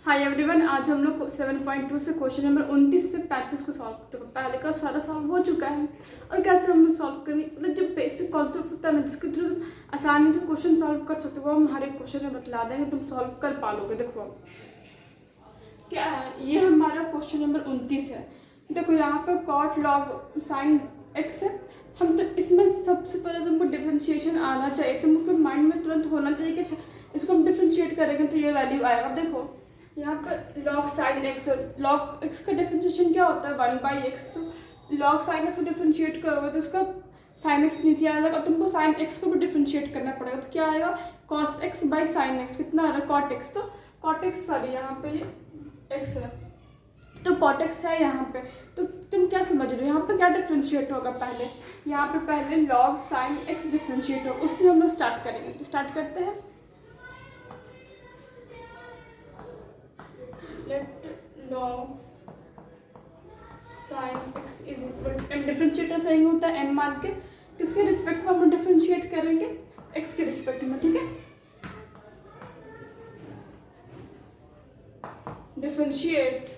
Hi everyone, आज हम लोग 7.2 से क्वेश्चन नंबर 29 से 35 को सॉल्व करते हैं। पहले का सारा सॉल्व हो चुका है और कैसे हम लोग सॉल्व करेंगे, मतलब जो बेसिक कॉन्सेप्ट होता है ना, जिसके थ्रू आसानी से क्वेश्चन सॉल्व कर सकते हो, वो हम हर एक क्वेश्चन में बतला देंगे, तुम सॉल्व कर पालोगे। देखो क्या है, ये हमारा क्वेश्चन नंबर 29 है। देखो यहाँ पे कॉट लॉग साइन एक्स है। हम तो इसमें सबसे पहले तुमको डिफ्रेंशिएशन आना चाहिए, तुमको माइंड में तुरंत होना चाहिए कि अच्छा इसको हम डिफ्रेंशिएट करेंगे तो ये वैल्यू आएगा। देखो यहाँ पर log sine x, log x का डिफ्रेंशिएशन क्या होता है 1/x। तो लॉग साइन एक्स को डिफ्रेंशिएट करोगे तो उसका साइन एक्स नीचे आ जाएगा, तुमको साइन एक्स को भी डिफ्रेंशिएट करना पड़ेगा। तो क्या आएगा cos X by sine x, कितना आ रहा है कॉट एक्स। तो कॉट एक्स सॉरी यहाँ पे ये एक्स है तो कॉट एक्स है यहाँ पे। तो तुम क्या समझ रहे हो यहाँ पे क्या डिफ्रेंशिएट होगा, पहले यहाँ पे पहले लॉग साइन एक्स डिफ्रेंशिएट होगा, उससे हम लोग स्टार्ट करेंगे। तो स्टार्ट करते हैं। Let log sine X is equal to M, differentiator सही होता है एम मान के, किसके रिस्पेक्ट में हम डिफ्रेंशिएट करेंगे, एक्स के रिस्पेक्ट में। ठीक है, differentiate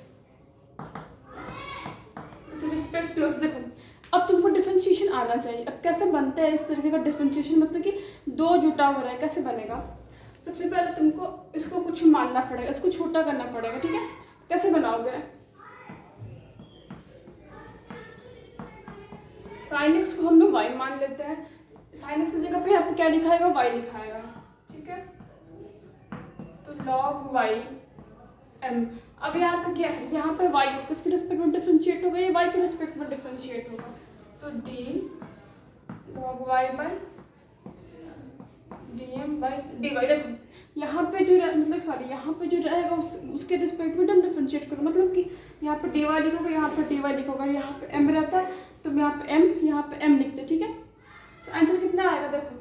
with respect to X. देखो अब तुमको डिफ्रेंशिएशन आना चाहिए। अब कैसे बनता है इस तरीके का डिफ्रेंशिएशन, मतलब कि दो जुटा हो रहा है, कैसे बनेगा। सबसे पहले तुमको इसको कुछ मानना पड़ेगा, इसको छोटा करना पड़ेगा। ठीक है, कैसे बनाओगे, साइन एक्स को हम लोग y मान लेते हैं। साइन एक्स की जगह पे यहाँ पे क्या लिखाएगा, y लिखाएगा। ठीक है, तो log y m। अब यहाँ पे क्या है, यहाँ पे y किसके रिस्पेक्ट में डिफरेंशिएट होगा, ये y के रिस्पेक्ट में डिफरेंशिएट होगा। तो d log y by dm by dy। देखो यहाँ पे जो मतलब सॉरी यहाँ पे जो रहेगा उसके रिस्पेक्ट में तुम डिफरेंशिएट करो, मतलब कि यहाँ पे dy लिखोगे, यहाँ पे dy लिखोगे, यहाँ पे m रहता है तो यहाँ पे m, यहाँ पे m लिखते। ठीक है, तो आंसर कितना आएगा। देखो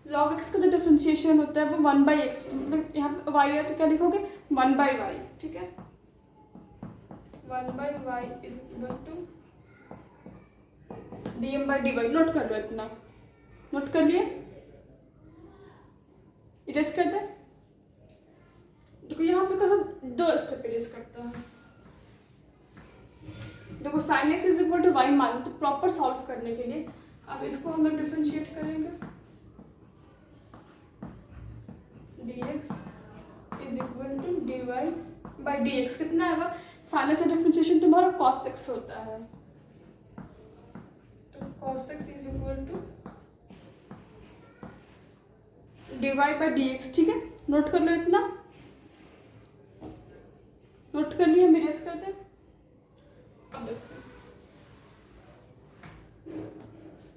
log x का जो डिफरेंशिएशन होता है वो 1/x, तो मतलब यहाँ पे y है तो क्या लिखोगे 1/y। ठीक है, 1/y is equal to dm by dy। Note कर लो, इतना नोट कर लिए, इरेज करते हैं। देखो यहाँ पे कैसे दो स्टेप इरेज करता है। देखो sine X is equal to Y मान, तो प्रॉपर सॉल्व करने के लिए अब इसको हम लोग डिफरेंशिएट करेंगे। dx is equal to dy by dx, कितना आएगा, साइन एक्स का डिफरेंशिएशन तुम्हारा cos x होता है, तो cos x is equal to dy by dx। ठीक है, नोट कर लो, इतना नोट कर लिया, हम इरेज करते हैं। अब देखो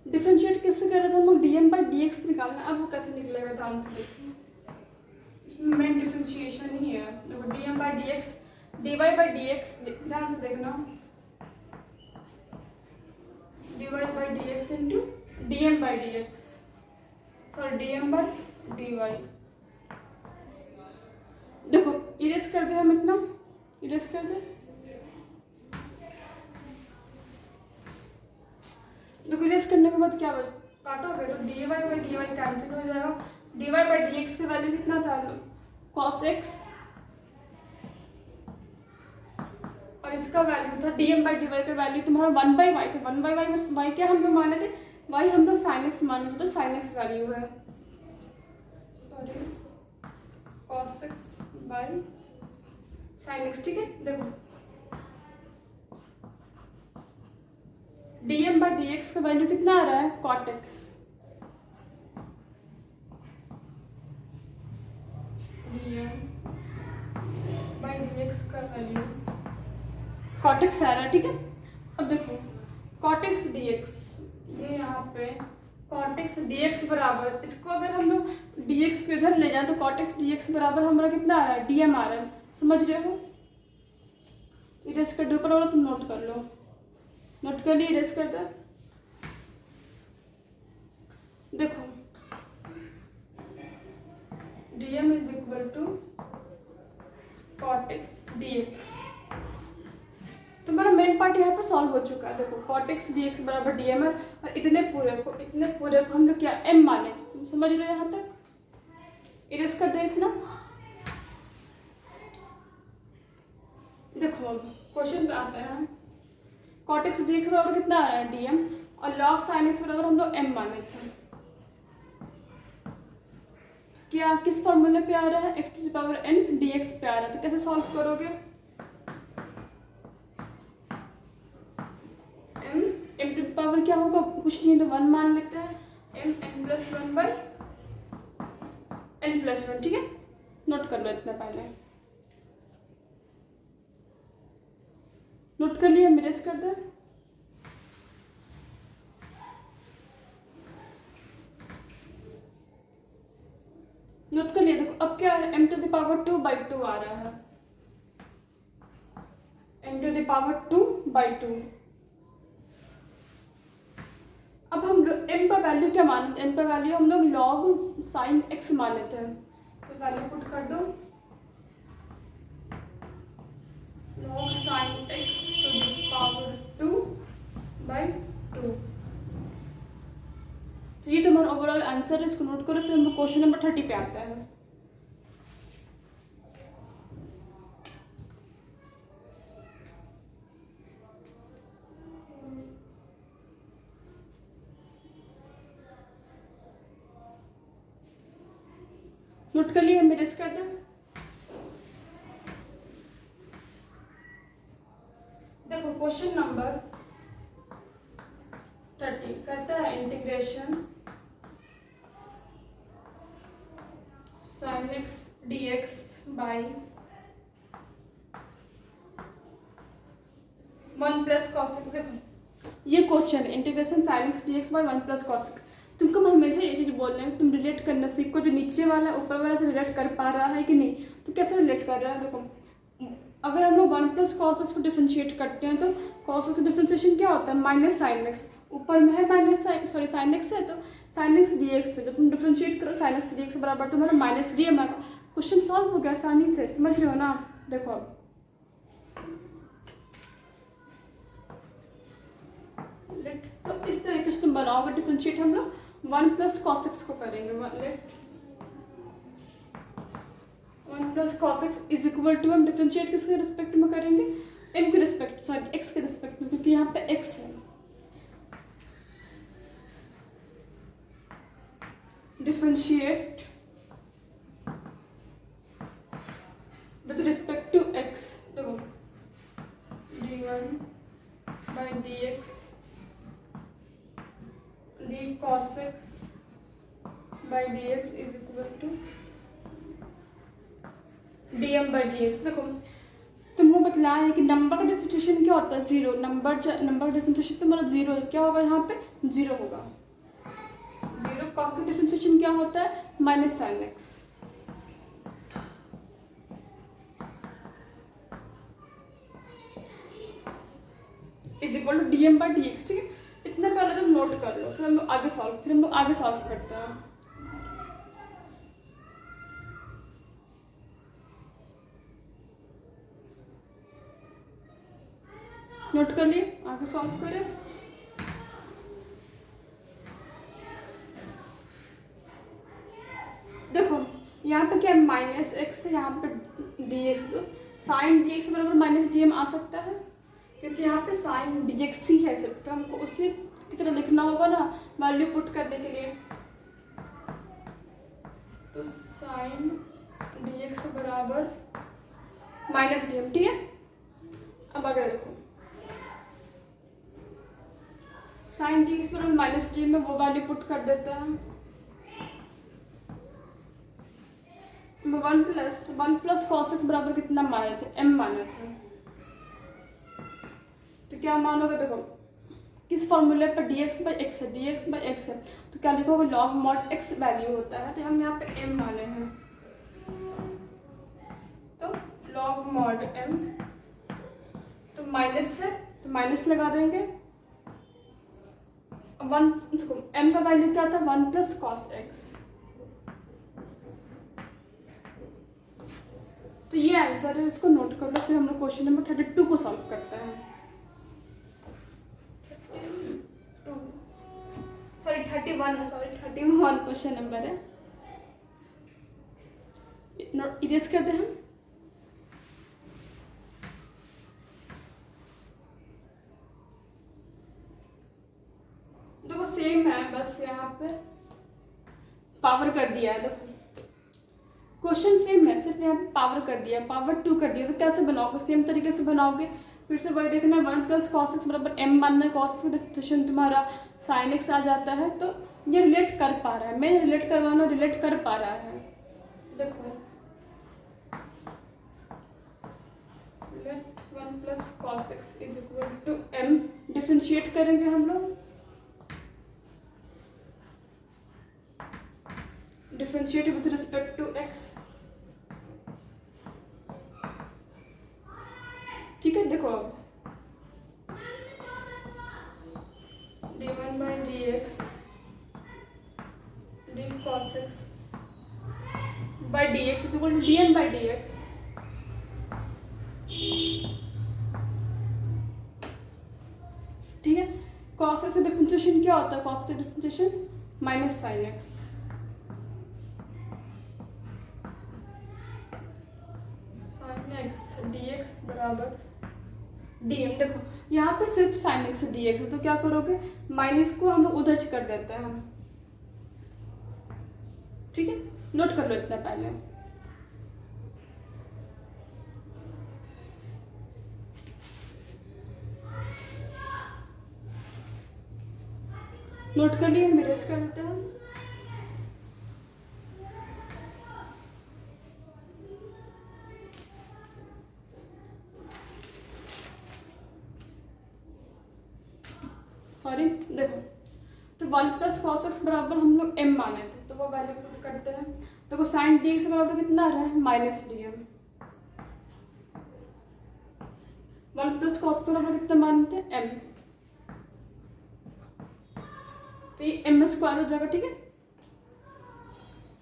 डिफरेंशिएट किससे कर रहे थे हम लोग, dm बाई dx निकालना। अब वो कैसे निकलेगा, ध्यान से देखो, इसमें मेन डिफरेंशिएशन ही है। देखो dm by dx, dy by dx, ध्यान से देखना, dy by dx into dm by dx, sorry dm by dy। देखो इरेज कर दे, हम इतना इरेज कर दे। देखो इरेज करने के बाद क्या बच, काटोगे तो dy बाई dy कैंसिल हो जाएगा। dy बाई dx का वैल्यू कितना था, cos x, और इसका वैल्यू था dm बाई dy का वैल्यू तुम्हारा 1/y था। 1/y में y क्या हम लोग माने थे, y हम लोग sin x माने थे, तो sin x वैल्यू है, sorry cos x by sin x। ठीक है, देखो dm बाई dx का वैल्यू कितना आ रहा है, cot x, dm by dx का वैल्यू cot x आ रहा है। ठीक है, अब देखो cot x dx, ये यहाँ पे cot x dx बराबर, इसको अगर हम लोग dx को इधर ले जाएं तो cot x dx बराबर हमारा कितना आ रहा है, dm आ रहा है। समझ रहे हो, इरेज कर दो, ऊपर वाला तुम नोट कर लो, नोट कर लिए, इरेज कर दो। देखो dm is equal to cot x dx, तुम्हारा मेन पार्ट यहाँ पे सॉल्व हो चुका है। देखो cot x dx बराबर dm है, और इतने पूरे को हम लोग क्या m माने, तुम समझ रहे हो यहाँ तक, इरेज कर दे इतना। देखो अब क्वेश्चन पे आते हैं। कॉट एक्स डी एक्स बराबर कितना आ रहा है डी एम, और लॉग साइन एक्स बराबर हम लोग एम माने थे। क्या किस फॉर्मूले पे आ रहा है, X to the power N D X पे आ रहा है। तो कैसे सॉल्व करोगे, M M to the power क्या होगा, कुछ नहीं तो 1 मान लेते हैं, M N plus 1 by N plus 1। ठीक है, नोट कर लो इतना पहले, नोट कर लिया, मिरेस कर दो। नोट कर लिया। देखो अब क्या आ रहा है, M to the power 2 by 2 आ रहा है, M to the power 2 by 2। अब हम एम का वैल्यू क्या माने थे, एम का वैल्यू हम लोग लॉग साइन एक्स माने थे, तो वैल्यू पुट कर दो, log sine X to the power 2 by 2। तो ये तुम्हारा ओवरऑल आंसर है, इसको नोट करो। फिर हम लोग क्वेश्चन नंबर 30 पे आता है। नोट कर लिए, हम डिस्कस करते हैं। देखो क्वेश्चन नंबर 30 कहता है integration sin x dx by 1 plus cos x। देखो ये क्वेश्चन है integration sin x dx by 1 plus cos x। तुमको हम हमेशा ये चीज़ बोल रहे हैं, तुम रिलेट करना सीखो, जो नीचे वाला ऊपर वाला से रिलेट कर पा रहा है कि नहीं, तो कैसे रिलेट कर रहा है। देखो अगर हम लोग 1 प्लस cos x को डिफ्रेंशिएट करते हैं तो cos x का डिफ्रेंशिएशन क्या होता है, माइनस साइन एक्स, ऊपर में है माइनस साइन एक्स है, तो साइन एक्स डी एक्स है, जब तुम डिफ्रेंशिएट करो साइन एक्स डी एक्स बराबर तुम्हारा माइनस डी एम आएगा। क्वेश्चन सॉल्व हो गया आसानी से, समझ रहे हो ना। देखो अब तो इस तरीके से तुम बनाओगे डिफ्रेंशिएट, हम लोग 1 प्लस cos x को करेंगे। Let 1 plus cos x is equal to, हम डिफ्रेंशिएट किसके रिस्पेक्ट में करेंगे, m के रिस्पेक्ट, सॉरी x के रिस्पेक्ट में, क्योंकि यहाँ पे x है। Differentiate with respect to x, देखो d1 by D X D cos x by D X is equal to D M by D X. देखो तुमको बतलाया है कि नंबर का डिफरेंशिएशन क्या होता है, जीरो। नंबर का डिफरेंशिएशन तुम्हारा जीरो, क्या होगा यहाँ पे जीरो होगा, जीरो। cos का डिफरेंशिएशन क्या होता है, minus sine X. Is equal to D M by D X. ठीक है, इतना पहले तुम नोट कर लो, फिर हम लोग आगे सॉल्व करते हैं। नोट कर लिए, आगे सॉल्व करें। देखो यहाँ पे क्या माइनस एक्स है, यहाँ पे डी एक्स, तो साइन डी एक्स बराबर माइनस डी एम आ सकता है, क्योंकि यहाँ पे साइन डी एक्स ही है सिर्फ, तो हमको उसी की तरह लिखना होगा ना वैल्यू पुट करने के लिए। तो साइन डी एक्स बराबर माइनस डी एम। ठीक है, अब आगे देखो साइन डी एक्स बराबर माइनस डी में वो वैल्यू पुट कर देते हैं। 1 प्लस cos x बराबर कितना माने थे, m माने थे, तो क्या मानोगे। देखो किस फॉर्मूले पर dx बाई एक्स है, dx बाई एक्स है, तो क्या लिखोगे लॉग मॉड x वैल्यू होता है, तो हम यहाँ पे m माने हैं, तो लॉग मॉड m, तो माइनस है तो माइनस लगा देंगे। 1 m का वैल्यू क्या था, 1 प्लस cos x। तो ये आंसर है, इसको नोट कर लो। फिर हम लोग क्वेश्चन नंबर 32 को सॉल्व करते हैं। 31 क्वेश्चन नंबर है, इरेज कर दे हम। पे पावर कर दिया है। देखो क्वेश्चन सेम है, सिर्फ यहाँ पे पावर कर दिया, पावर 2 कर दिया। तो कैसे बनाओगे? सेम तरीके से बनाओगे। फिर से वही देखना, 1 + cos x बराबर m मानना है। cos x का डिफरेंशिएशन तुम्हारा sin x आ जाता है। तो ये रिलेट कर पा रहा है, मैं रिलेट करवाना, रिलेट कर पा रहा है। देखो let 1 + cos x = m, differentiate करेंगे हम लोग, differentiate with respect to x। ठीक है, देखो अब d1/dx d cos x dx = dm/dx। ठीक है, cos x का डिफरेंशिएशन क्या होता है? cos x का differentiation -sin x। sin x dx बराबर dm। देखो यहाँ पे सिर्फ sin x dx है, तो क्या करोगे? माइनस को हम लोग उधर कर देते हैं। ठीक है, नोट कर लो इतना पहले। नोट कर लिए, मेरे कर देते हैं। सॉरी, देखो तो 1 + cos x बराबर हम लोग m माने थे, तो वो वैल्यू पुट करते हैं। तो वो sin dx बराबर कितना आ रहा है? -dm। 1 + cos x बराबर कितना मानते हैं? m। तो ये m² हो जाएगा। ठीक है,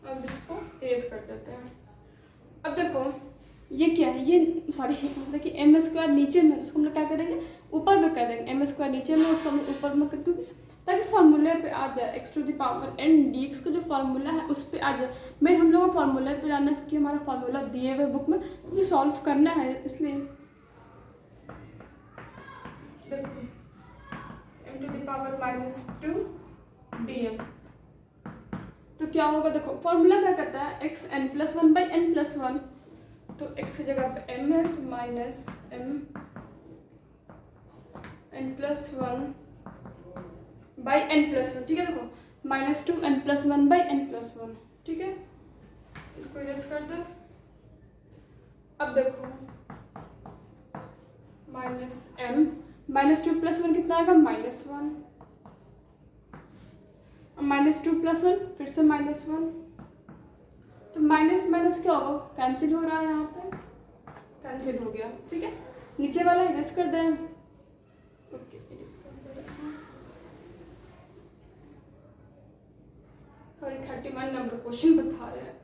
अब इसको इरेज कर देते हैं। अब देखो ये क्या है? ये सॉरी मतलब कि m² नीचे में, उसको हम लोग क्या करेंगे? ऊपर में कर देंगे। m² नीचे में, उसको हम लोग ऊपर में कर, क्योंकि ताकि फॉर्मूले पे आ जाए। x⁴n dx का जो फॉर्मूला है उस पे आ जाए। मेन हम लोग को फॉर्मूला पे जाना है, क्योंकि हमारा फॉर्मूला दिए हुए बुक में, क्योंकि सॉल्व करना है इसलिए। देखो m⁻² dm, तो क्या होगा? देखो फॉर्मूला क्या कहता है? xn+1/n+1। तो x की जगह पे m है, तो -m n+1/n+1। ठीक है, देखो -2n+1/n+1। ठीक है, इसको इरेज कर दो। अब देखो -m -2 + 1 कितना आएगा? -1। -2 + 1 फिर से -1। तो माइनस माइनस क्या होगा? कैंसिल हो रहा है, यहाँ पे कैंसिल हो गया। ठीक है, नीचे वाला इरेज कर दें। ओके, इरेज कर दे रहे हैं। सॉरी, 31 नंबर क्वेश्चन बता रहे हैं।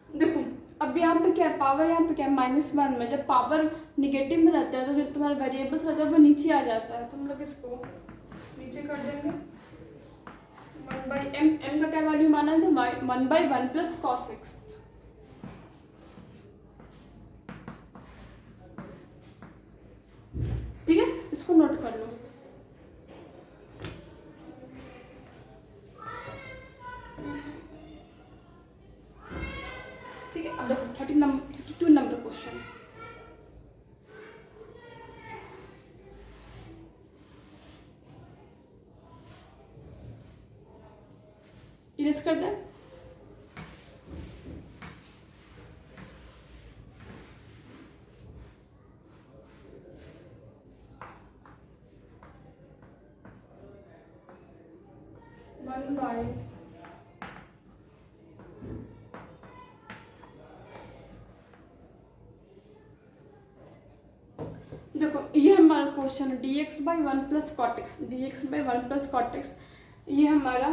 देखो अब यहाँ पे क्या है? पावर यहाँ पे क्या है? -1 में। जब पावर निगेटिव में रहता है तो जो तुम्हारा वेरिएबल्स रहता है वो नीचे आ जाता है। तो हम लोग इसको नीचे कर देंगे। 1/m, m का क्या वैल्यू माना है? 1/1 + cos x। ठीक है, इसको नोट कर लो। ठीक है, अब देखो 32 नंबर क्वेश्चन। इरेज कर दें। देखो ये हमारा क्वेश्चन है dx/1 + cot x, dx/1 + cot x, ये हमारा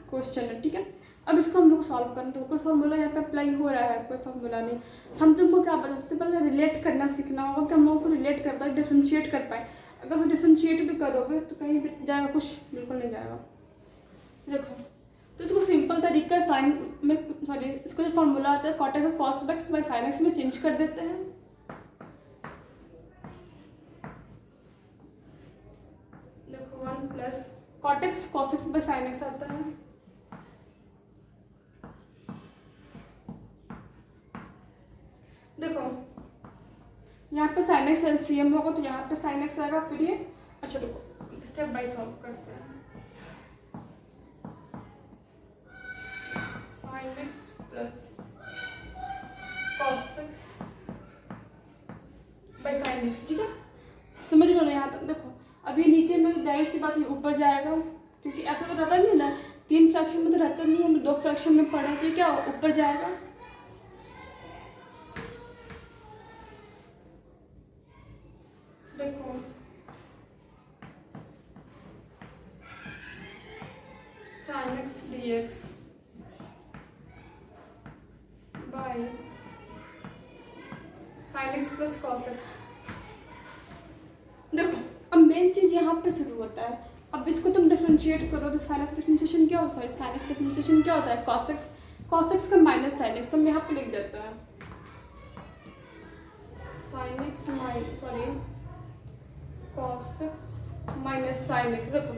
क्वेश्चन है। ठीक है, अब इसको हम लोग सॉल्व करना। तो कोई फॉर्मूला यहाँ पे अप्लाई हो रहा है? कोई फॉर्मूला नहीं। हम तुमको क्या पता, सबसे पहले रिलेट करना सीखना होगा कि हम लोगों को रिलेट कर पाए, डिफ्रेंशिएट कर पाए। अगर तो डिफ्रेंशिएट भी करोगे तो कहीं भी जाएगा? कुछ बिल्कुल नहीं जाएगा। देखो तो इसको सिंपल तरीका साइन में, सॉरी इसको जो फॉर्मूला आता है cot x को cos x by sin x में चेंज कर देते हैं। देखो 1 + cot X cos X by sine X आता है। देखो यहाँ पे साइन एक्स एलसीएम होगा तो यहाँ पे साइन एक्स आएगा, फिर ये अच्छा रुको स्टेप बाय सॉल्व करते हैं। Sine x plus cos x by sine x, ठीक है समझ लो ना यहाँ तक। देखो अभी नीचे में जाहिर सी बात ये ऊपर जाएगा, क्योंकि ऐसा तो रहता नहीं ना, 3 फ्रैक्शन में तो रहता नहीं है, हम 2 फ्रैक्शन में पढ़े तो क्या ऊपर जाएगा। देखो sine x D x by sine x plus cos x. देखो अब मेन चीज़ यहाँ पे शुरू होता है। अब इसको तुम डिफरेंशिएट करो तो साइन एक्स डिफरेंशिएशन क्या होता है, साइन एक्स डिफरेंशिएशन क्या होता है, कॉस एक्स का माइनस साइन एक्स, तो हम यहाँ पे लिख देते हैं sine x cos x minus sine x. देखो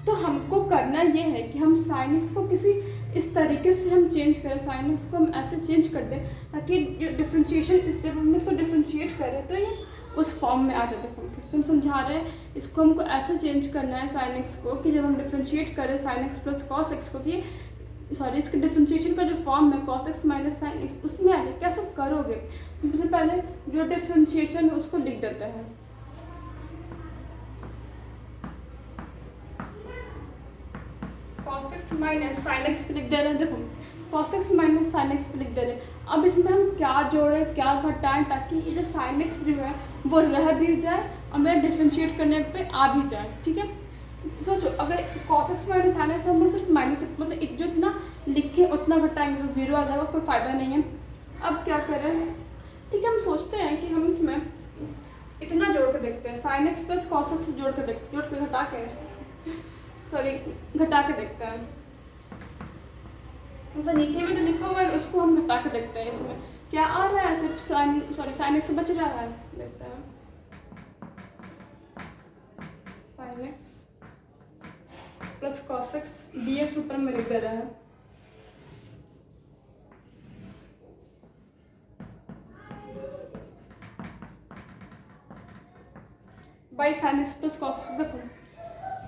तो हमको करना ये है कि हम साइन एक्स को किसी इस तरीके से हम चेंज करें, साइन एक्स को हम ऐसे चेंज कर दें ताकि डिफरेंशिएशन जब हम इसको डिफरेंशिएट करें तो ये उस फॉर्म में आ जाता है। हम समझा रहे हैं इसको हमको ऐसे चेंज करना है साइन एक्स को कि जब हम डिफरेंशिएट करें sine x plus cos x को तो ये इसके डिफरेंशिएशन का जो फॉर्म है cos x minus sine x उसमें आ जाए। कैसे करोगे, सबसे पहले जो डिफरेंशिएशन है उसको लिख देते हैं। Cos x minus sine x पे लिख दे रहे हैं। देखो cos x minus sine x पे लिख दे रहे हैं। अब इसमें हम क्या जोड़ें क्या घटाएं ताकि ये जो साइन एक्स जो है वो रह भी जाए और मेरा डिफरेंशिएट करने पे आ भी जाए, ठीक है। सोचो अगर cos x minus sine x हम सिर्फ माइनस मतलब जो इतना लिखे उतना घटाएंगे तो जीरो आ जाएगा, कोई फ़ायदा नहीं है। अब क्या करें, ठीक है हम सोचते हैं कि हम इसमें इतना जोड़ के देखते हैं, sine x plus cos x जोड़ के घटा के देखते हैं। मतलब नीचे में जो लिखा हुआ है उसको हम घटा के देखते हैं, इसमें क्या आ रहा है, सिर्फ साइन एक्स बच रहा है। देखते हैं sine x plus cos x D x ऊपर में लिख दे रहा है। By sine x plus cos x. देखो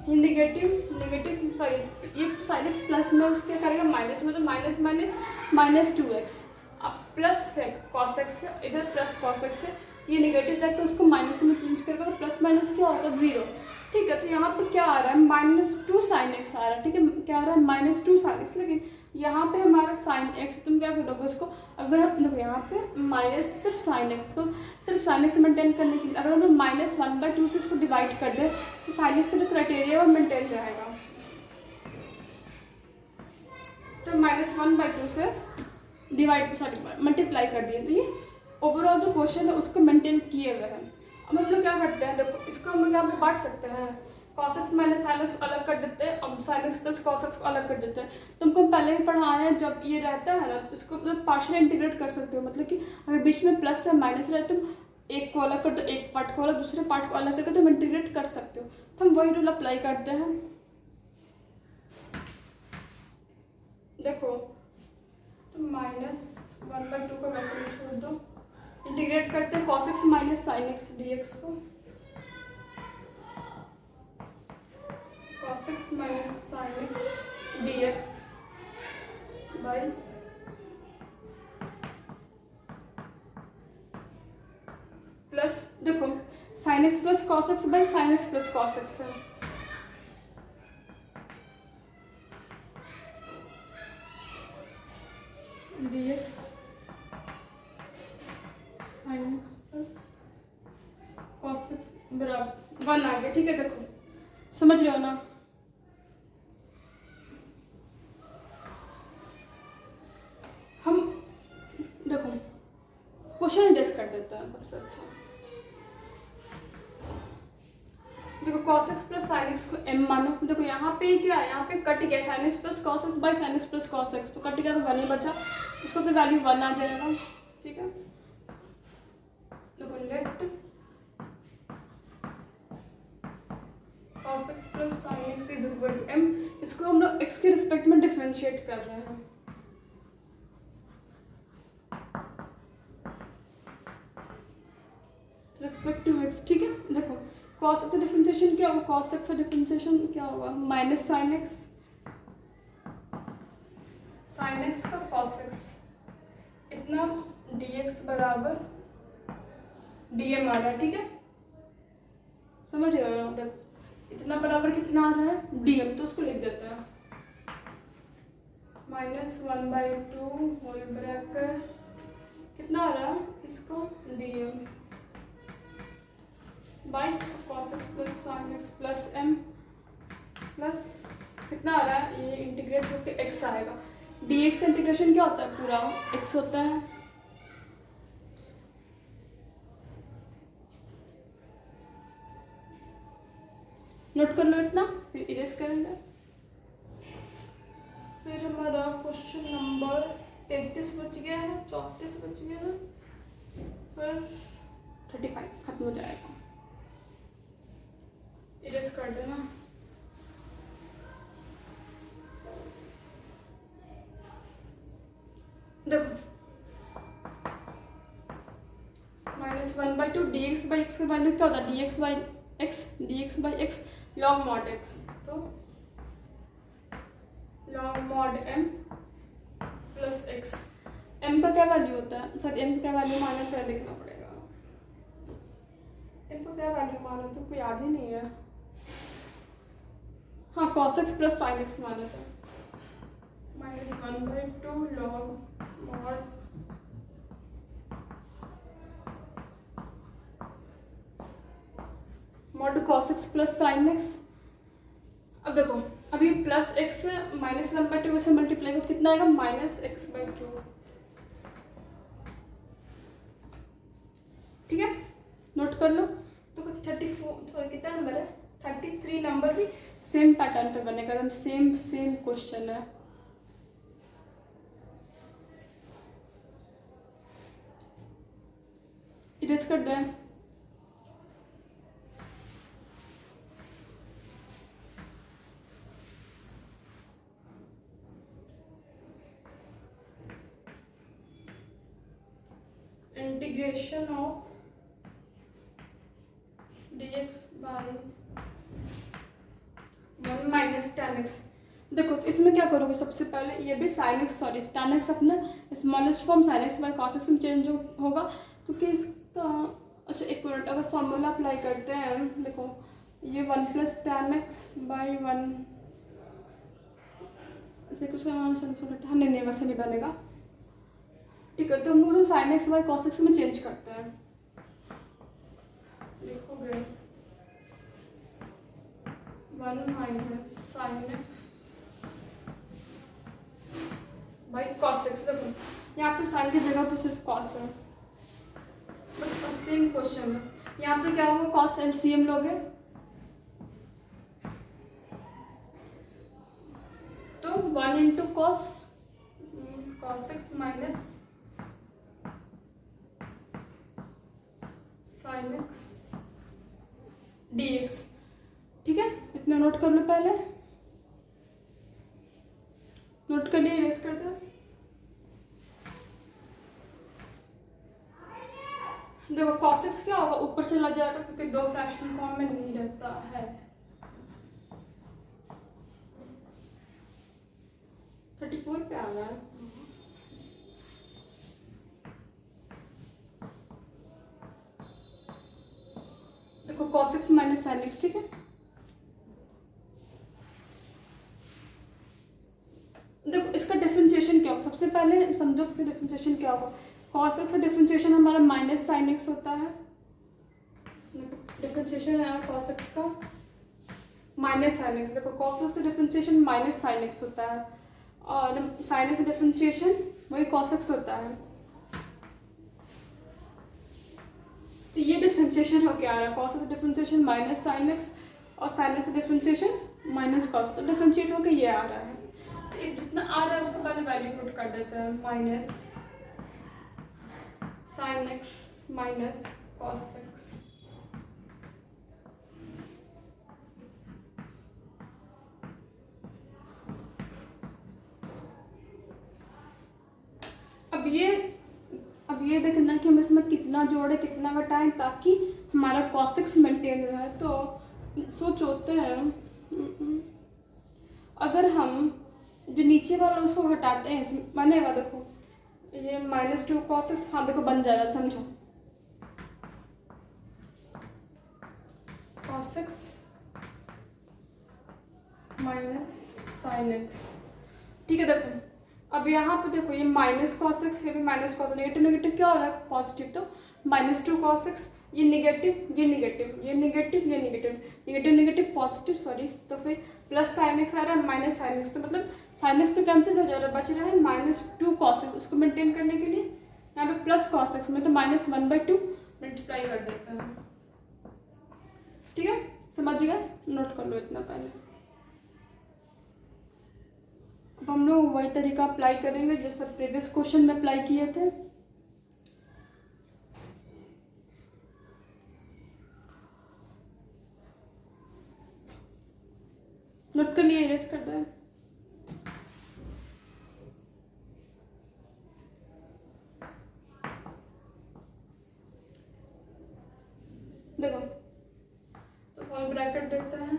ये नेगेटिव सॉरी ये साइन एक्स प्लस में उसको क्या करेगा माइनस में, तो माइनस माइनस माइनस 2x। अब प्लस है कॉस एक्स इधर प्लस कॉस एक्स है, ये नेगेटिव रख के उसको माइनस में चेंज करेगा तो प्लस माइनस क्या होगा 0, ठीक है। तो यहाँ पर क्या आ रहा है -2 साइन एक्स आ रहा है, ठीक है क्या आ रहा है -2 साइन एक्स। लेकिन यहाँ पे हमारा साइन एक्स तुम क्या करोगे उसको, अगर हम देखो यहाँ पे माइनस सिर्फ साइन एक्स को सिर्फ साइन एक्स मेंटेन करने के लिए अगर हम लोग -1/2 से इसको डिवाइड कर दें तो साइन एक्स का जो क्राइटेरिया वो मेंटेन रहेगा। तो -1/2 से मल्टीप्लाई कर दिए तो ये ओवरऑल जो क्वेश्चन है उसको मेंटेन किए हुए हैं। अब हम लोग क्या करते हैं, देखो इसको हम लोग यहाँ पे बांट सकते हैं, cos x minus sine x को अलग कर देते हैं और sine x plus cos x को अलग कर देते हैं। तुमको पहले भी पढ़ाया है जब ये रहता है ना तो इसको मतलब पार्शियल इंटीग्रेट कर सकते हो, मतलब कि अगर बीच में प्लस या माइनस रहे तुम एक को अलग कर दो, एक पार्ट को अलग दूसरे पार्ट को अलग करके तुम इंटीग्रेट कर सकते हो। तो हम वही रूल अप्लाई करते हैं। देखो तो -1/2 को वैसे ही छोड़ दो, इंटीग्रेट करते हैं cos x minus sine x D x को, cos x minus sin x dx by plus देखो sin x plus cos x by sin x plus cos x है, dx sin x plus cos x बराबर 1 आ गया, ठीक है। देखो समझ रहे हो ना, हम देखो क्वेश्चन डिस्कस कर देते हैं सबसे अच्छा। देखो cos x plus sin x को m मानो, देखो यहाँ पे क्या है, यहाँ पे कट गया sin x plus cos x by sin x plus cos x, तो कट गया तो 1 ही बचा, उसको तो वैल्यू 1 आ जाएगा, ठीक है। देखो let cos x plus sine X is equal to m। इसको हम लोग x के रिस्पेक्ट में डिफरेंशिएट कर रहे हैं। रिस्पेक्ट टू x, ठीक है। देखो cos x का डिफरेंशिएशन क्या होगा, cos x का डिफरेंशिएशन क्या होगा, minus sine x, sign X का cos x इतना dx बराबर dm आ रहा है, ठीक है। समझ रहे हो, देखो इतना बराबर कितना आ रहा है dm, तो उसको लिख देते हैं -1/2 होल ब्रैकेट कितना आ रहा है इसको dm by cos x plus sine x plus m plus कितना आ रहा है, ये इंटीग्रेट होकर x आएगा। dx का इंटीग्रेशन क्या होता है, पूरा x होता है। नोट कर लो इतना, फिर इरेज करेंगे। फिर हमारा क्वेश्चन नंबर 33 बच गया है, 34 बच गया है, फिर 35 खत्म हो जाएगा। इरेज कर देना। देखो -1/2 dx बाई एक्स का वैल्यू क्या होता है, dx by x log mod x, तो log mod m plus x। m का क्या वैल्यू होता है, सॉरी m का क्या वैल्यू माना था, देखना पड़ेगा। m का क्या वैल्यू माना था, कोई याद ही नहीं है। हाँ cos x plus sign x माना था, -1/2 log mod cos x plus sign x। अब देखो अभी प्लस x -1/2 से मल्टीप्लाई करो कितना आएगा, -x/2, ठीक है। नोट कर लो। तो 34 सॉरी कितना नंबर है, 33 नंबर भी सेम पैटर्न पे बनेगा, एकदम सेम क्वेश्चन है। इरेज कर दें। Integration of dx by 1 minus tan x। देखो तो इसमें क्या करोगे, सबसे पहले ये भी sin x sorry tan x अपने smallest form sin x by cos x में चेंज होगा, क्योंकि इसका अच्छा एक मिनट, अगर फॉर्मूला अप्लाई करते हैं, देखो ये 1 प्लस tan x बाई 1 ऐसे कुछ करना, नहीं वैसे नहीं बनेगा, ठीक है। तो हम लोग sine x by cos x में चेंज करते हैं, लिखोगे 1 minus sine x by cos x. देखो यहाँ पे साइन की जगह पे सिर्फ कॉस है, बस सेम क्वेश्चन है। यहाँ पे क्या होगा, कॉस एलसीएम लोगे तो 1 into cos x minus sine x dx, ठीक है। इतना नोट कर लो, पहले नोट कर लिए, इरेज कर दो। देखो cos x क्या होगा, ऊपर चला जाएगा क्योंकि दो फ्रैक्शनल फॉर्म में नहीं रहता है। 34 पे आ रहा है। देखो cos x minus sine x, ठीक है। देखो इसका डिफरेंशिएशन क्या होगा, सबसे पहले समझो इसका डिफरेंशिएशन क्या होगा। cos x का डिफरेंशिएशन हमारा माइनस साइन एक्स होता है, डिफरेंशिएशन है cos x का माइनस साइन एक्स। देखो cos x का डिफरेंशिएशन माइनस साइन एक्स होता है, और साइन एक्स का डिफरेंशिएशन वही cos x होता है। तो ये डिफरेंशिएशन हो क्या आ रहा है, cos x का डिफरेंशिएशन माइनस साइन एक्स और साइन एक्स का डिफरेंशिएशन माइनस cos, तो डिफरेंशिएट होकर ये आ रहा है। तो जितना आ रहा है उसको पहले वैल्यू पुट कर देते हैं, minus sine x minus cos x। अब ये देखना कि हम इसमें कितना जोड़े कितना घटाएं ताकि हमारा कॉस मेंटेन रहे। तो सोचते हैं अगर हम जो नीचे वाला उसको घटाते हैं इसमें बनेगा, देखो ये -2 cos x, हाँ देखो बन जाएगा, समझो cos x minus sin x। ठीक है, देखो अब यहाँ पे देखो ये माइनस cos x है, माइनस cos, नेगेटिव नेगेटिव क्या हो रहा है पॉजिटिव, तो -2 cos x, ये नेगेटिव ये नेगेटिव ये नेगेटिव ये negative negative negative positive, sorry, तो फिर प्लस sin x आ रहा है माइनस sin x, तो मतलब sin x तो कैंसिल हो जा रहा है, बच रहा है -2 cos x। उसको मेंटेन करने के लिए यहाँ पे प्लस cos x में तो -1/2 मल्टीप्लाई कर देते हैं। ठीक है, समझ गए, नोट कर लो इतना पहले। अब हम लोग वही तरीका अप्लाई करेंगे जैसे प्रीवियस क्वेश्चन में अप्लाई किए थे। नोट कर लिए, इरेज कर दें। देखो तो होल ब्रैकेट देखते हैं।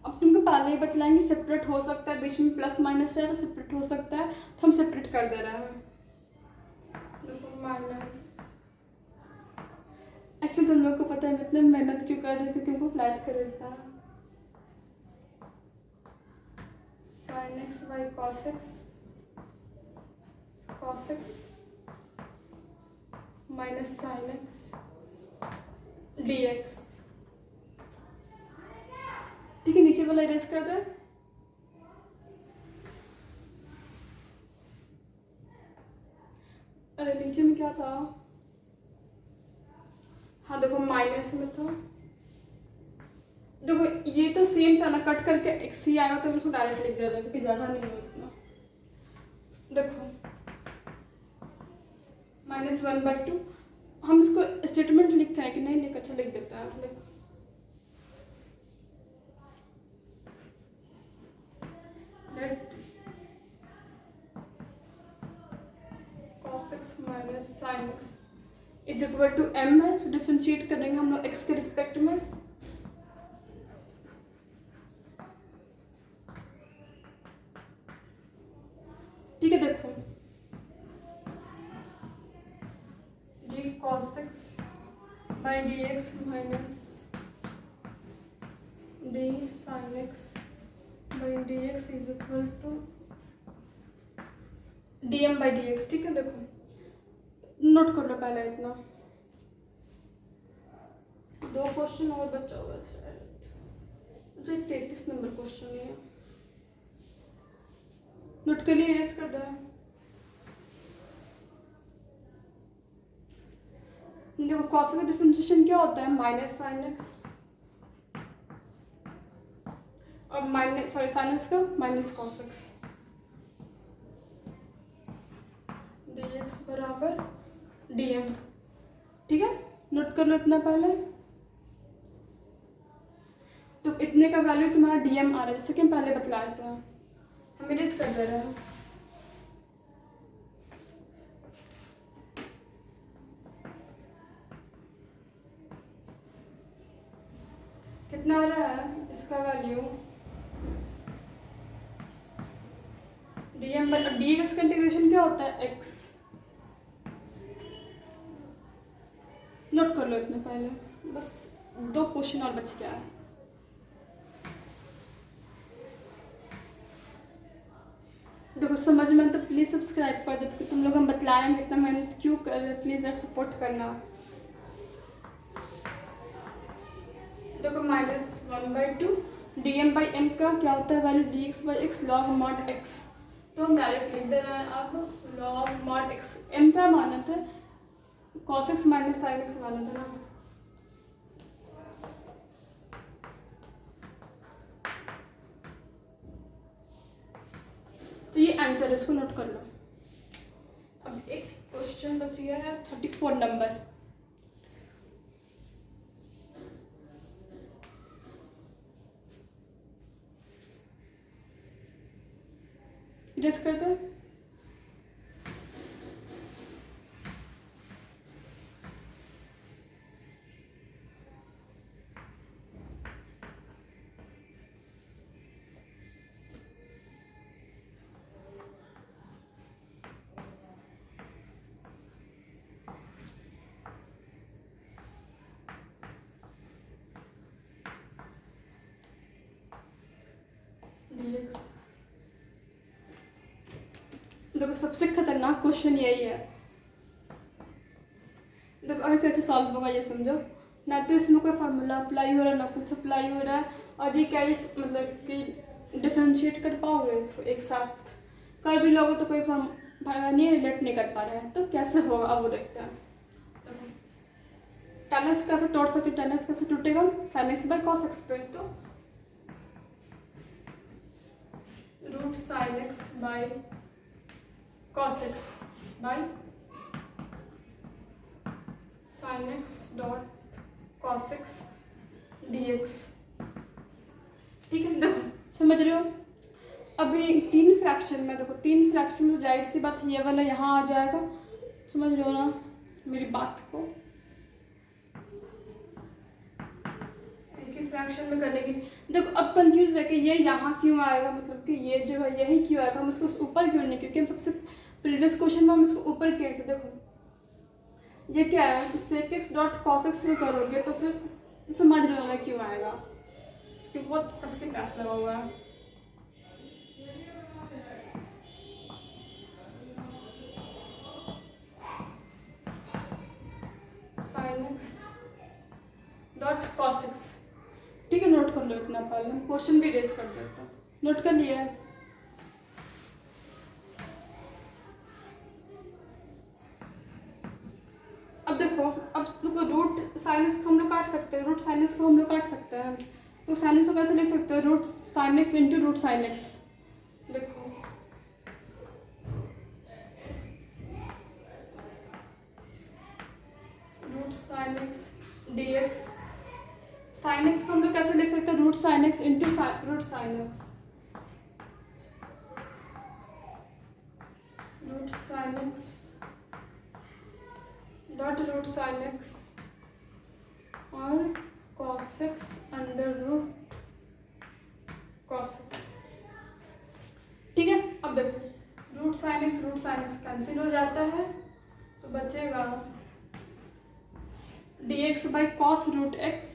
अब तुमको पहले ही बतलाएंगे सेपरेट हो सकता है, बीच में प्लस माइनस रहे तो सेपरेट हो सकता है, तो हम सेपरेट कर दे रहे हैं। देखो माइनस, एक्चुअली तुम लोग को पता है मैं इतनी मेहनत क्यों कर रही हूँ, क्योंकि हमको फ्लैट कर देता है। sin x by cos x minus sin x dx। ठीक है, नीचे वाला इरेज कर दे। अरे नीचे में क्या था, हाँ देखो माइनस में था। देखो ये तो सेम था ना, कट करके एक्स ही आएगा तो मैं उसको डायरेक्ट लिख दे रहा हूँ क्योंकि जगह नहीं है इतना। देखो -1/2, हम इसको स्टेटमेंट लिखा है कि नहीं लिखा, अच्छा लिख देता है। देखो cos x minus sin x is equal to m है, तो डिफरेंशिएट करेंगे हम लोग x के रिस्पेक्ट में। ठीक है, देखो ये cos x by dx minus d sin x by dx is equal to dm by dx। ठीक है, देखो नोट कर लो पहले इतना। 2 क्वेश्चन और बचा हुआ है, 33 नंबर क्वेश्चन है, नोट के लिए इरेज कर दो। देखो cos का डिफरेंशिएशन क्या होता है, माइनस sin x, और sin x का माइनस cos x dx बराबर dm। ठीक है, नोट कर लो इतना पहले। तो इतने का वैल्यू तुम्हारा dm आ रहा है, जैसे कि हम पहले बतलाए थे, हम इरेज कर दे रहे हैं। कितना आ रहा है इसका वैल्यू, dm पर dx का इंटीग्रेशन क्या होता है, x। नोट कर लो इतने पहले, बस 2 क्वेश्चन और बच गया है। देखो समझ में तो प्लीज़ सब्सक्राइब कर दो, तो तुम लोग हम बतलाए हम इतना मेहनत क्यों कर रहे हैं, प्लीज़ यार सपोर्ट करना। देखो -1/2 dm by m का क्या होता है value, dx by x log mod x, तो हम डायरेक्ट लिख दे रहे हैं। अब log mod x, m क्या माना था, cos x minus sin x माना था ना। तो ये आंसर है, इसको नोट कर लो। अब एक क्वेश्चन बच गया है 34 नंबर। इरेज कर दो। dx। देखो सबसे खतरनाक क्वेश्चन यही है। देखो अगर कैसे सॉल्व होगा ये समझो। ना तो इसमें कोई फार्मूला अप्लाई हो रहा है, ना कुछ अप्लाई हो रहा है, और ये क्या ये मतलब कि डिफ्रेंशिएट कर पाओगे इसको एक साथ? कर भी लोगे तो कोई फार्मूला नहीं रिलेट नहीं कर पा रहा है, तो कैसे होगा अब वो देखते हैं। tan x कैसे तोड़ सकते हो? tan x कैसे टूटेगा? sin x by cos x पे, तो root sin x by cos x by sin x dot cos x dx। ठीक है, देखो समझ रहे हो। अभी 3 फ्रैक्शन में, देखो 3 फ्रैक्शन में जाहिर सी बात ये वाला यहाँ आ जाएगा, समझ रहे हो ना मेरी बात को। एक ही फ्रैक्शन में करने की, देखो अब कंफ्यूज है कि ये यहाँ क्यों आएगा, मतलब कि ये जो है यही क्यों आएगा, हम उसको ऊपर क्यों नहीं, क्योंकि हम सबसे प्रीवियस क्वेश्चन में हम इसको ऊपर किए थे। देखो ये क्या है, sec x dot cos x में करोगे तो फिर समझ रहे हो ना क्यों आएगा, क्योंकि बहुत कस के प्यास लगा हुआ है। sin x dot cos x, ठीक है नोट कर लो इतना, पहले हम क्वेश्चन भी रेस कर देते हैं। नोट कर लिया है। अब देखो रूट sin x को हम लोग काट सकते हैं, रूट sin x को हम लोग काट सकते हैं, तो sin x को कैसे लिख सकते हैं? Root sin x into root sin x। देखो root sin x dx, sin x को हम लोग कैसे लिख सकते हैं? Root sin x into root sin x, root sin x dot root sin x और cos x under root cos x। ठीक है, अब देखो रूट sin x कैंसिल हो जाता है, तो बचेगा dx बाई cos रूट x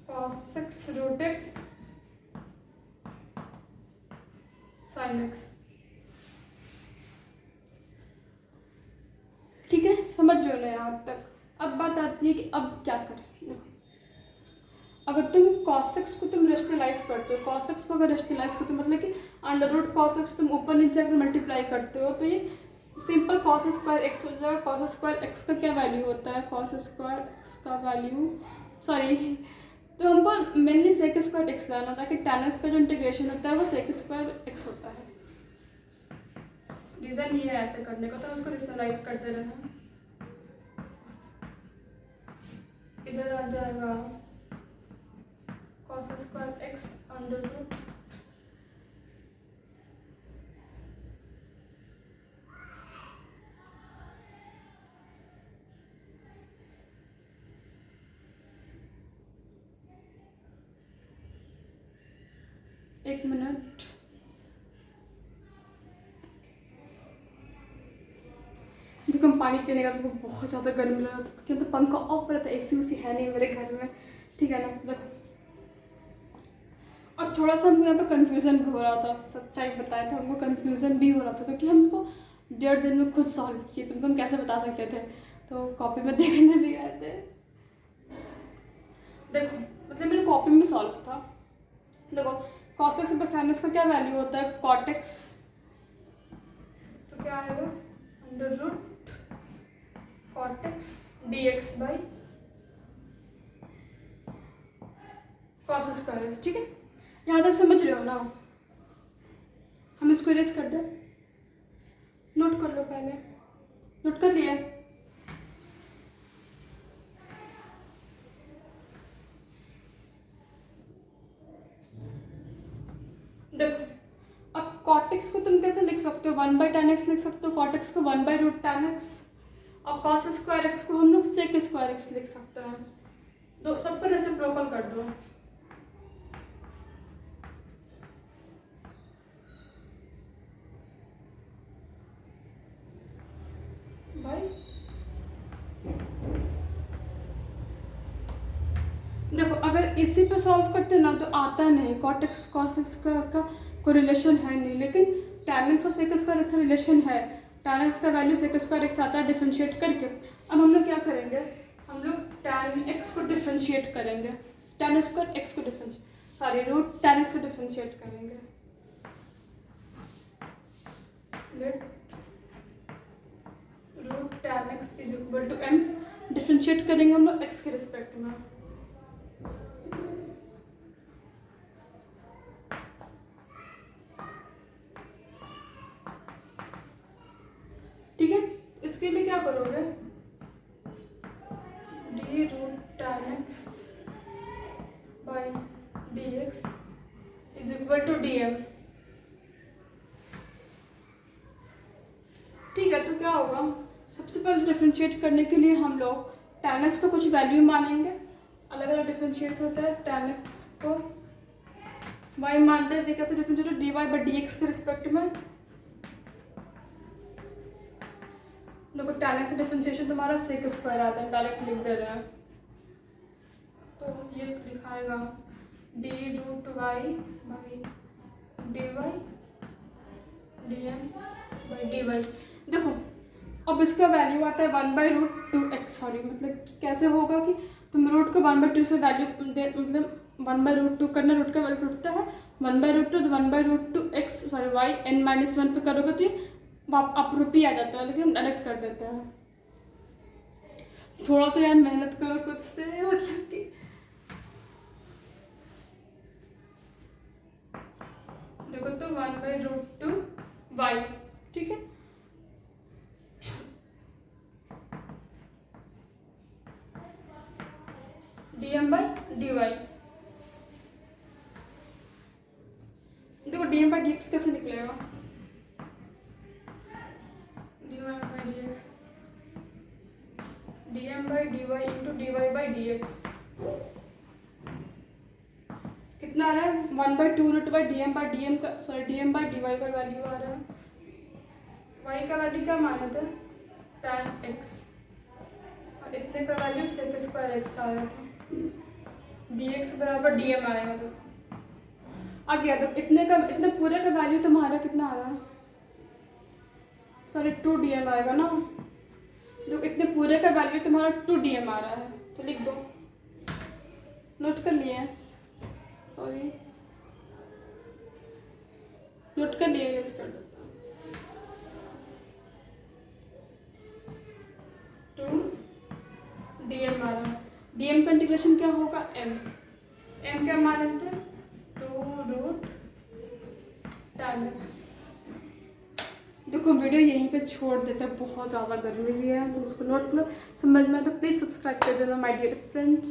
cos x रूट x sin x। ठीक है, समझ रहे हो ना यहाँ तक। अब बात आती है कि अब क्या करें। देखो अगर तुम cos x को तुम रेशनलाइज करते हो, cos x को अगर रेशनलाइज करते हो मतलब कि अंडर रूट cos x तुम ऊपर नीचे अगर मल्टीप्लाई करते हो, तो ये सिंपल cos स्क्वायर x हो जाएगा। cos स्क्वायर x का क्या वैल्यू होता है? cos स्क्वायर x का वैल्यू, सॉरी, तो हमको मेनली sec स्क्वायर x लाना था कि tan x का जो इंटीग्रेशन होता है वो sec स्क्वायर x होता है। रीज़न ये है ऐसे करने का, तो उसको रेशनलाइज करते रहना। इधर आ जाएगा cos square x under root एक मिनट, देखो हम पानी पीने का बहुत ज़्यादा गर्मी लग रहा था, क्योंकि तो पंखा ऑफ रहता है, AC है नहीं मेरे घर में, ठीक है ना। देखो और थोड़ा सा हमको यहाँ पे कंफ्यूजन भी हो रहा था, सच्चाई बताया था, हमको कंफ्यूजन भी हो रहा था क्योंकि हम इसको 1.5 दिन में खुद सॉल्व किए, तुमको हम कैसे बता सकते थे, तो कॉपी में देखने भी गए थे। देखो मतलब मेरे कॉपी में सॉल्व था। देखो cos x plus sin x का क्या वैल्यू होता है? cot x, तो क्या आएगा under root cot x dx by cos square x। ठीक है, यहाँ तक समझ रहे हो ना? हम इसको इरेज कर दें, नोट कर लो, पहले नोट कर लिया। देखो अब cot x को तुम कैसे लिख सकते हो? 1/tan x लिख सकते हो, cot x को 1/√tan x, और cos स्क्वायर x को हम लोग sec स्क्वायर x लिख सकते हैं। तो सबको रेसिप्रोकल कर दो। भाई देखो अगर इसी पे सॉल्व करते ना तो आता नहीं, cot x cos x का कोई रिलेशन है नहीं, लेकिन tan x और sec स्क्वायर x का रिलेशन है। tan x का वैल्यू sec स्क्वायर x आता है डिफ्रेंशिएट करके। अब हम लोग क्या करेंगे, हम लोग tan x को डिफ्रेंशिएट करेंगे, tan स्क्वायर x को रूट tan x को डिफ्रेंशिएट करेंगे। Root tan x is equal to m, differentiate करेंगे हम लोग x के रिस्पेक्ट में। ठीक है, इसके लिए क्या करोगे, D root tan x by D X is equal to D M. ठीक है, तो क्या होगा, सबसे पहले डिफ्रेंशिएट करने के लिए हम लोग tan x को कुछ वैल्यू मानेंगे, अलग अलग डिफ्रेंशिएट होता है। tan x को y मानते हैं, कैसे differentiate, D Y by D X के रिस्पेक्ट में। देखो tan x डिफ्रेंशिएशन तुम्हारा sec स्क्वायर आता है, डायरेक्ट लिख दे रहे हैं, तो ये लिखाएगा D root Y by D Y D M by D Y. देखो अब इसका वैल्यू आता है 1/√2x, सॉरी मतलब कैसे होगा कि तुम रूट को 1/2 से वैल्यू मतलब 1/√2 करना, रूट का वैल्यू टूटता है 1/√2 तो 1/√2x सॉरी वाई n-1 पे करोगे तो ये आप रूपी आ जाता है, लेकिन हम डायरेक्ट कर देते हैं। थोड़ा तो यार मेहनत करो खुद से, मतलब कि देखो तो 1/√2y, ठीक है, dm बाई dy। देखो dm बाई dx कैसे निकलेगा, dy by dx dm by dy into dy by dx कितना आ रहा है, 1/2 dm बाई dm का सॉरी dm बाई dy का वैल्यू आ रहा है। y का वैल्यू क्या माना था, tan x, और इतने का वैल्यू sec स्क्वायर x आ रहा था, dx बराबर dm आएगा। तो आ गया, तो इतने पूरे का वैल्यू तुम्हारा कितना आ रहा है, सॉरी 2dm आएगा ना, तो इतने पूरे का वैल्यू तुम्हारा 2dm आ रहा है, तो लिख दो, नोट कर लिए, सॉरी नोट कर लिए, यस कर देता हूँ, 2dm आ रहा है। dm का इंटीग्रेशन क्या होगा, m क्या मान लेते हैं, 2 tan x। देखो वीडियो यहीं पे छोड़ देते हैं, बहुत ज़्यादा गर्मी भी है, तो उसको नोट करो, समझ में तो प्लीज़ सब्सक्राइब कर देना माय डियर फ्रेंड्स।